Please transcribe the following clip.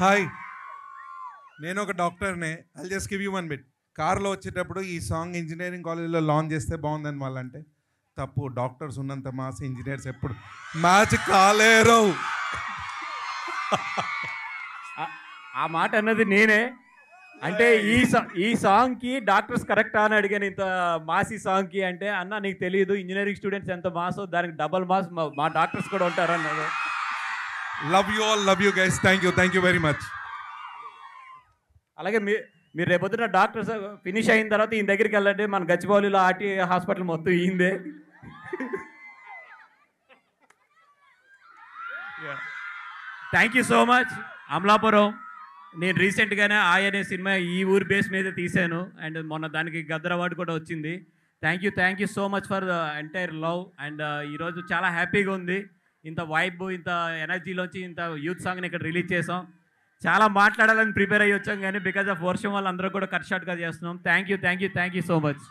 Hi, నేను ఒక డాక్టర్నే. I just give you one bit. కార్లో వచ్చేటప్పుడు ఈ సాంగ్ ఇంజనీరింగ్ కాలేజ్లో లాంచ్ చేస్తే బాగుందని వాళ్ళంటే తప్పు. డాక్టర్స్ ఉన్నంత మాస్ ఇంజనీర్స్ ఎప్పుడు మ్యాచ్ కాలేరు. ఆ మాట అన్నది నేనే. అంటే ఈ సాంగ్కి డాక్టర్స్ కరెక్టా అని అడిగాను. ఇంత మాస్ ఈ సాంగ్కి అంటే అన్న నీకు తెలియదు ఇంజనీరింగ్ స్టూడెంట్స్ ఎంత మాసో దానికి డబల్ మాస్ మా డాక్టర్స్ కూడా ఉంటారు అన్నారు. Love you all, love you guys. Thank you very much. అలాగే మీరు రేపొద్దున డాక్టర్స్ ఫినిష్ అయిన తర్వాత ఈయన దగ్గరికి వెళ్ళండి. మన గచ్చిబౌలిలో ఆర్టీ హాస్పిటల్ మొత్తం ఈయందే. Thank you so much. Amalapuram నేను రీసెంట్గానే అనే సినిమా ఈ ఊరి బేస్ మీద తీశాను అండ్ మొన్న దానికి గద్దర్ అవార్డు కూడా వచ్చింది. Thank you so much for the entire love. And ఈరోజు చాలా హ్యాపీగా ఉంది. ఇంత వైబ్ ఇంత ఎనర్జీలోంచి ఇంత యూత్ సాంగ్ని ఇక్కడ రిలీజ్ చేసాం. చాలా మాట్లాడాలని ప్రిపేర్ అయ్యి వచ్చాం కానీ బికాజ్ ఆఫ్ వర్షం వల్ల అందరూ కూడా కట్ షార్ట్గా చేస్తున్నాం. Thank you so much.